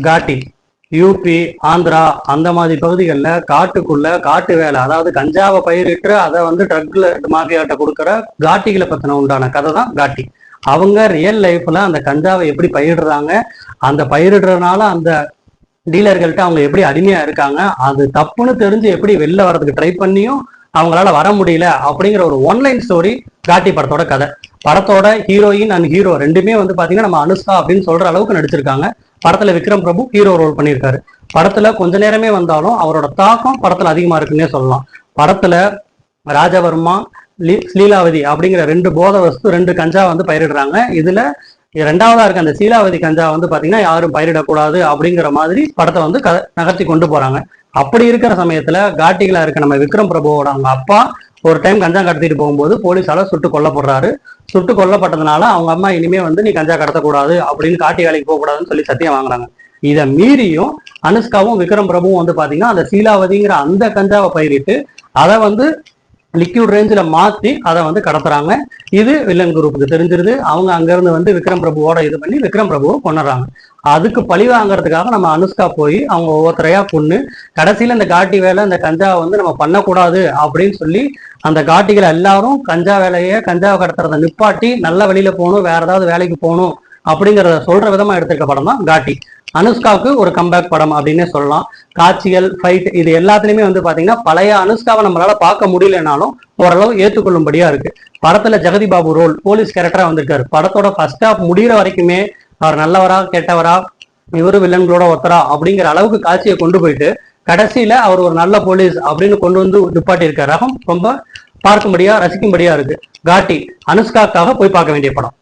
காட்டி யூபி, ஆந்திரா அந்த மாதிரி பகுதிகளில் காட்டுக்குள்ள காட்டு வேலை, அதாவது கஞ்சாவை பயிரிட்டு அதை வந்து ட்ரக்ல மாஃபியாட்ட கொடுக்குற காட்டிகளை பத்தின உண்டான கதை தான் காட்டி. அவங்க ரியல் லைஃப்ல அந்த கஞ்சாவை எப்படி பயிரிடுறாங்க, அந்த பயிரிடுறதுனால அந்த டீலர்கள்ட்ட அவங்க எப்படி அடிமையா இருக்காங்க, அது தப்புன்னு தெரிஞ்சு எப்படி வெளில வர்றதுக்கு ட்ரை பண்ணியும் அவங்களால வர முடியல அப்படிங்கிற ஒரு ஒன்லைன் ஸ்டோரி காட்டி படத்தோட கதை. படத்தோட ஹீரோயின் அண்ட் ஹீரோ ரெண்டுமே வந்து பாத்தீங்கன்னா நம்ம அனுஷ்கா அப்படின்னு சொல்ற அளவுக்கு நடிச்சிருக்காங்க. படத்துல விக்ரம் பிரபு ஹீரோ ரோல் பண்ணியிருக்காரு. படத்துல கொஞ்ச நேரமே வந்தாலும் அவரோட தாக்கம் படத்துல அதிகமா இருக்குன்னே சொல்லலாம். படத்துல ராஜவர்மா, ஸ்லீலாவதி அப்படிங்கிற 2 போத வஸ்து 2 கஞ்சா வந்து பயிரிடுறாங்க. இதுல ரெண்டாவதா இருக்க அந்த சீலாவதி கஞ்சா வந்து பாத்தீங்கன்னா யாரும் பயிரிடக்கூடாது அப்படிங்கிற மாதிரி படத்தை வந்து நகர்த்தி கொண்டு போறாங்க. அப்படி இருக்கிற சமயத்துல காட்டிகளா இருக்க நம்ம விக்ரம் பிரபுவோட அவங்க அப்பா ஒரு டைம் கஞ்சா கடத்திட்டு போகும்போது போலீஸால சுட்டு கொல்லப்படுறாரு. சுட்டு கொல்லப்பட்டதுனால அவங்க அம்மா இனிமே வந்து நீ கஞ்சா கடத்தக்கூடாது அப்படின்னு காட்டி வேலைக்கு போகக்கூடாதுன்னு சொல்லி சத்தியம் வாங்குறாங்க. இதை மீறியும் அனுஷ்காவும் விக்ரம் பிரபுவும் வந்து பாத்தீங்கன்னா அந்த சீலாவதிங்கிற அந்த கஞ்சாவை பயிரிட்டு அதை வந்து லிக்யூட் ரேஞ்சில் மாற்றி அதை வந்து கடத்துறாங்க. இது வில்லன் குரூப்புக்கு தெரிஞ்சிருது. அவங்க அங்கேருந்து வந்து விக்ரம் பிரபுவோட இது பண்ணி விக்ரம் பிரபுவை கொண்டுறாங்க. அதுக்கு பழி வாங்குறதுக்காக நம்ம அனுஷ்கா போய் அவங்க ஒவ்வொருத்தரையா கொண்டு கடைசியில் இந்த காட்டி வேலை இந்த கஞ்சாவை வந்து நம்ம பண்ணக்கூடாது அப்படின்னு சொல்லி அந்த காட்டிகளை எல்லாரும் கஞ்சா வேலையை கஞ்சாவை கடத்துறதை நிப்பாட்டி நல்ல வழியில போகணும், வேற ஏதாவது வேலைக்கு போகணும் அப்படிங்கிறத சொல்ற விதமா எடுத்திருக்க படம் தான் காட்டி. அனுஷ்காவுக்கு ஒரு கம்பேக் படம் அப்படின்னே சொல்லலாம். காட்சிகள், ஃபைட் இது எல்லாத்துலயுமே வந்து பாத்தீங்கன்னா பழைய அனுஷ்காவை நம்மளால பார்க்க முடியலனாலும் ஓரளவு ஏற்றுக்கொள்ளும்படியா இருக்கு. படத்துல ஜெகதி பாபு ரோல் போலீஸ் கேரக்டரா வந்திருக்காரு. படத்தோட ஃபர்ஸ்ட் ஹாஃப் முடிகிற வரைக்குமே அவர் நல்லவரா கெட்டவரா, இவரு வில்லன்களோட ஒத்தரா அப்படிங்கிற அளவுக்கு காட்சியை கொண்டு போயிட்டு கடைசியில அவர் ஒரு நல்ல போலீஸ் அப்படின்னு கொண்டு வந்து நிப்பாட்டி இருக்க ரகம் ரொம்ப பார்க்கும்படியா ரசிக்கும்படியா இருக்கு. காட்டி அனுஷ்காக்காக போய் பார்க்க வேண்டிய படம்.